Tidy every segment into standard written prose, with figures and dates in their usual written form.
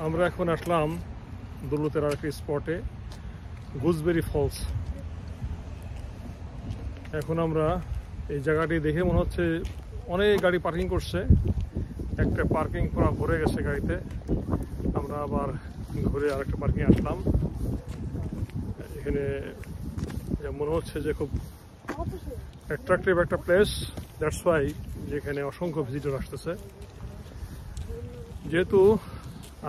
আমরা এখন আসলাম দৌলতের আরেকটি স্পটে, গুজবেরি ফলস। এখন আমরা এই জায়গাটি দেখে মনে হচ্ছে অনেক গাড়ি পার্কিং করছে, একটা পার্কিং পুরো ভরে গেছে গাড়িতে। আমরা আবার ঘুরে আরেকটা পার্কিং আসলাম। এখানে মনে হচ্ছে যে খুব অ্যাট্রাকটিভ একটা প্লেস, দ্যাটস ওয়াই যেখানে অসংখ্য ভিজিটর আসতেছে। যেহেতু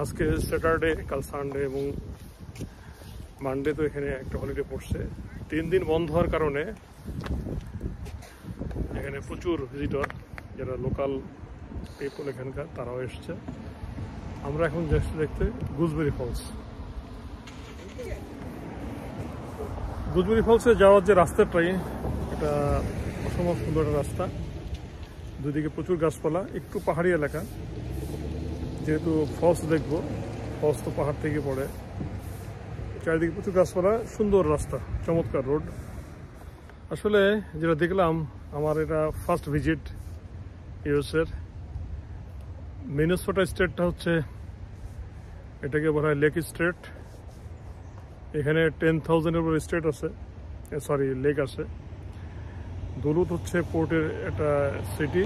আজকে স্যাটারডে, কাল সানডে এবং মানডে, তো এখানে একটা হলিডে পড়ছে। 3 দিন বন্ধ হওয়ার কারণে এখানে প্রচুর ভিজিটর, যারা লোকাল পিপল এখানকার, তারাও এসছে। আমরা এখন যাচ্ছি দেখতে গুজবেরি ফলস। গুজবেরি ফলসে যাওয়ার যে রাস্তাটাই, এটা অসম্ভব সুন্দর একটা রাস্তা। দুদিকে প্রচুর গাছপালা, একটু পাহাড়ি এলাকা। যেহেতু ফলস দেখবো, ফলস তো পাহাড় থেকে পড়ে, চারিদিকে প্রচুর গাছপালা, সুন্দর রাস্তা, চমৎকার রোড। আসলে যেটা দেখলাম, আমার এটা ফার্স্ট ভিজিট ইউএসের। মিনেসোটা স্টেটটা হচ্ছে, এটাকে বলা হয় লেক স্টেট। এখানে 10,000-এর উপর স্টেট আছে, লেক আছে। দৌলত হচ্ছে পোর্টের একটা সিটি।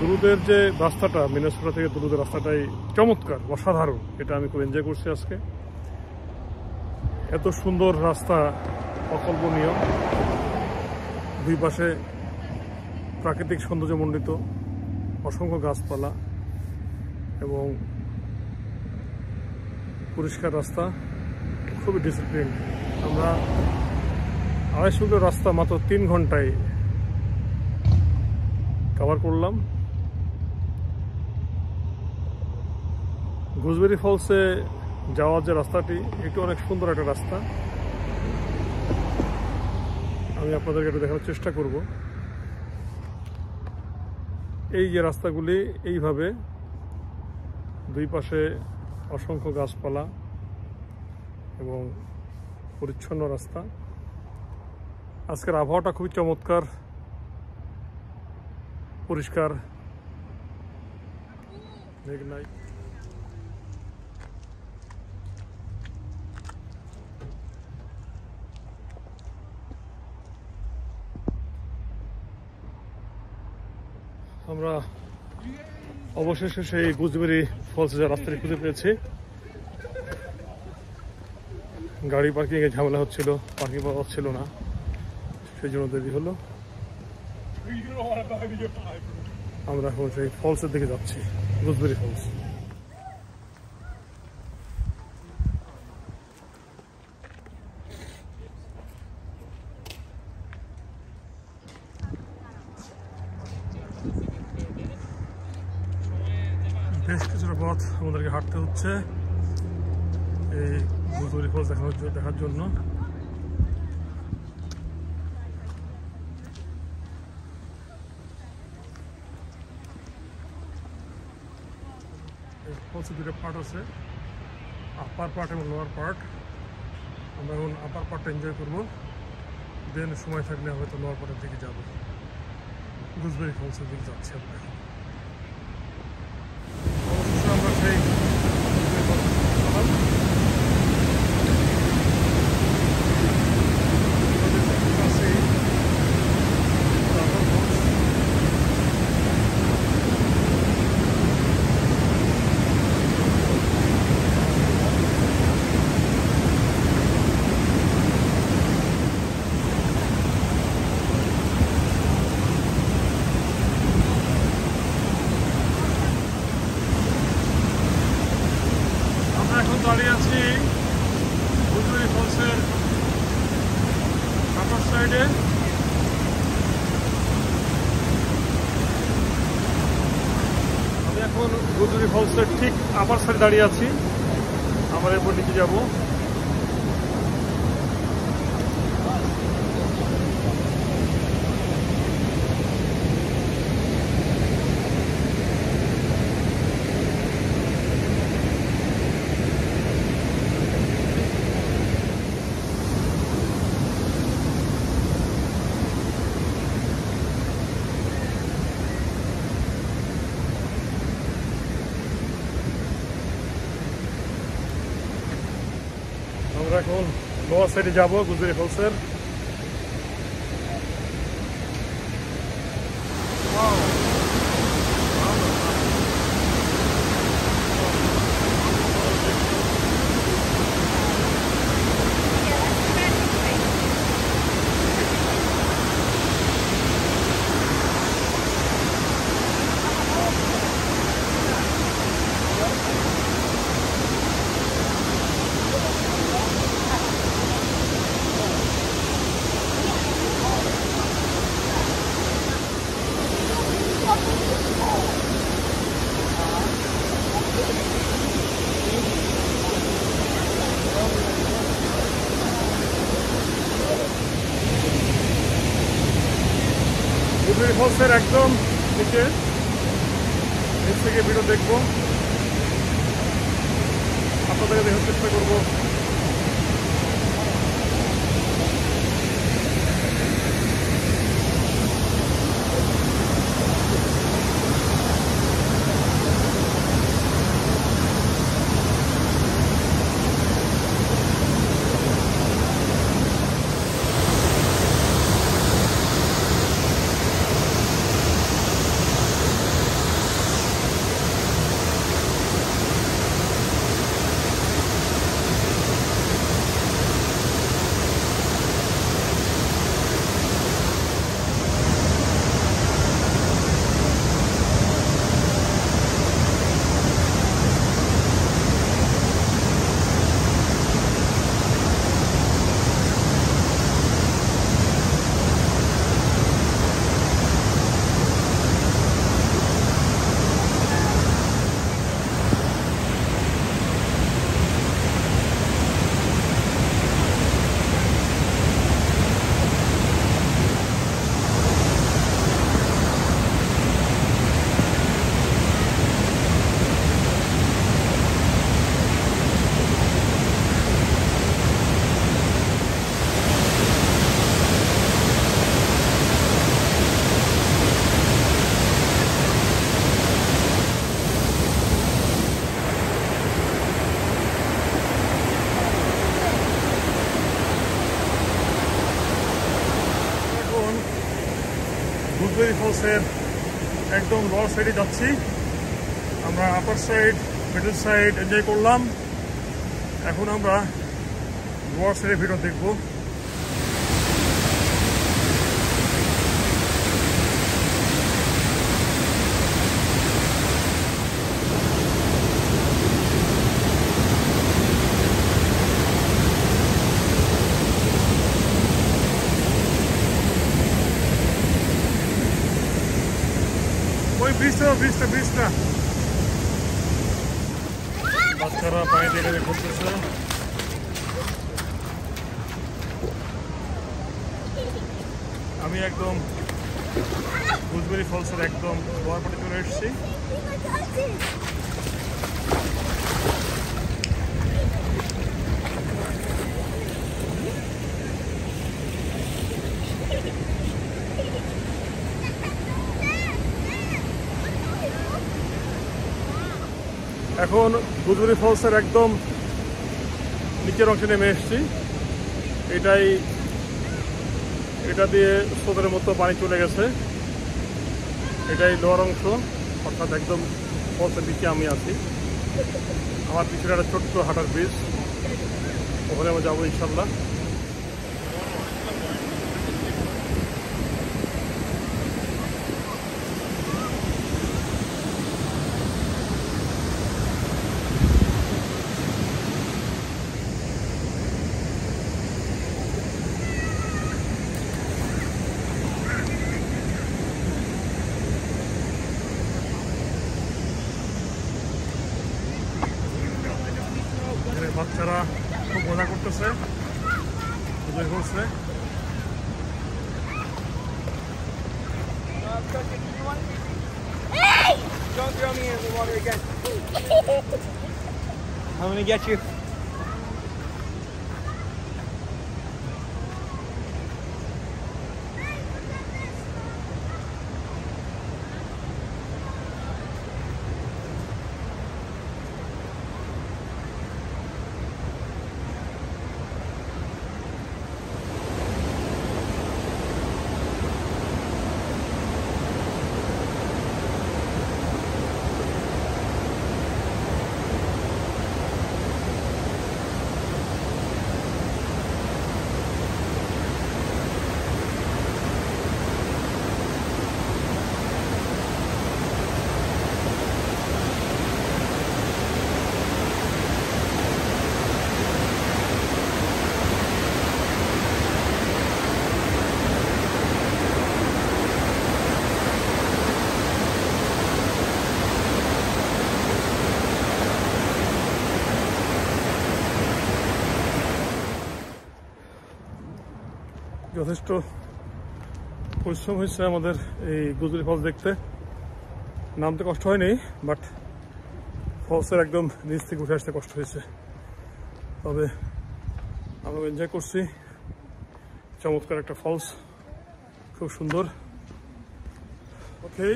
দৌলতের যে রাস্তাটা, মিনেসোটা থেকে দৌলতের রাস্তাটাই চমৎকার, অসাধারণ। এটা আমি খুব এনজয় করছি আজকে। এত সুন্দর রাস্তা, অকল্পনীয়। দুই পাশে প্রাকৃতিক সৌন্দর্যমণ্ডিত, অসংখ্য গাছপালা এবং পরিষ্কার রাস্তা, খুবই ডিসিপ্লিন। আমরা 250 কিলোমিটার রাস্তা মাত্র 3 ঘন্টায় কভার করলাম। গুজবেরি ফলসে যাওয়ার যে রাস্তাটি, এটি অনেক সুন্দর একটা রাস্তা। আমি আপনাদেরকে একটু দেখানোর চেষ্টা করব। এই যে রাস্তাগুলি, এইভাবে দুই পাশে অসংখ্য গাছপালা এবং পরিচ্ছন্ন রাস্তা। আজকের আবহাওয়াটা খুবই চমৎকার, পরিষ্কার, মেঘ নাই। আমরা অবশেষে সেই গুজবেরি ফলসে যাওয়ার রাস্তাটি খুঁজে পেয়েছি। গাড়ি পার্কিং এ ঝামেলা হচ্ছিল, পার্কিং পাওয়া যাচ্ছিল না, সেই জন্য দেরি হলো। আমরা এখন সেই ফলসের দিকে যাচ্ছি, গুজবেরি ফলস। বেশ কিছুটা পথ আমাদেরকে হাঁটতে হচ্ছে এই গুজবেরি ফলস দেখার জন্য। ফলসের দুটো পার্ট আছে, আপার পার্ট এবং লোয়ার পার্ট। আমরা এখন আপার পার্টটা এনজয় করবো, দেন সময় থাকলে হয়তো লোয়ার পার্টের দিকে যাবো। গুজবেরি ফলসের দিকে যাচ্ছি আমরা এখন। আমরা সেই দাঁড়িয়ে আছি গুজবেরি ফলসের আপার সাইডে। আমি এখন গুজবেরি ফলসের ঠিক আপার সাইডে দাঁড়িয়ে আছি। আমরা এরপর নিচে যাব। আমরা এখন লোয়ার সাইডে যাবো গুজবেরি ফলসের। গুজবেরি ফলসের একদম নিচে নিচ থেকে ভিডিও দেখবো, আপনাদেরকে দেখার চেষ্টা করবো। গুজবেরি ফলসের একদম লোয়ার সাইডে যাচ্ছি। আমরা আপার সাইড মিডল সাইড এনজয় করলাম, এখন আমরা লোয়ার সাইডে ভিডিও দেখবো। ওই ব্রিজটা বাচ্চারা পানি দেখে ঘুরতেছে। আমি একদম গুজবেরি ফলসের একদম লোয়ার পার্টে চলে এসেছি। এখন গুজবেরি ফলসের একদম নিচের অংশে নেমে এসেছি। এটা দিয়ে স্রোতের মতো পানি চলে গেছে, এটাই লোয়ার অংশ, অর্থাৎ একদম ফলসের নিচে আমি আছি। আমার পিছনে একটা ছোট্ট হাঁটার ব্রিজ, ওখানে আমরা যাবো ইনশাল্লাহ। বাচ্চারা খুব মজা করতেছে, এনজয় করছে। Hey! Don't throw me in the water again. I'm gonna get you. যথেষ্ট পরিশ্রম হয়েছে আমাদের এই গুজরি ফলস দেখতে। নামতে কষ্ট হয়নি, বাট ফলসের একদম নিচ থেকে উঠে আসতে কষ্ট হয়েছে। তবে আমরা এনজয় করছি। চমৎকার একটা ফলস, খুব সুন্দর। ওকে,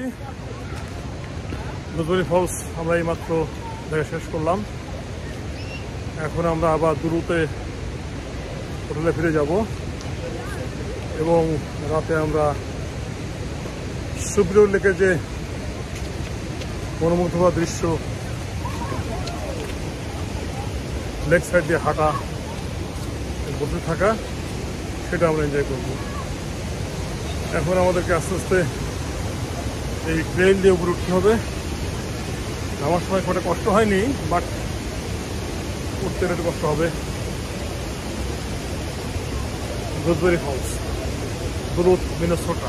গুজরি ফলস আমরা এইমাত্র দেখা শেষ করলাম। এখন আমরা আবার দুরুতে হোটেলে ফিরে যাব এবং রাতে আমরা সুপ্রিয় লেকে যে মনোমুগ্ধকর দৃশ্য, লেক সাইড দিয়ে হাঁটা, বসে থাকা, সেটা আমরা এনজয় করব। এখন আমাদেরকে আস্তে আস্তে এই ট্রেন দিয়ে উপরে উঠতে হবে। আমার সময় খুব কষ্ট হয়নি, বাট উঠতে একটু কষ্ট হবে। Gooseberry Falls, Duluth, Minnesota.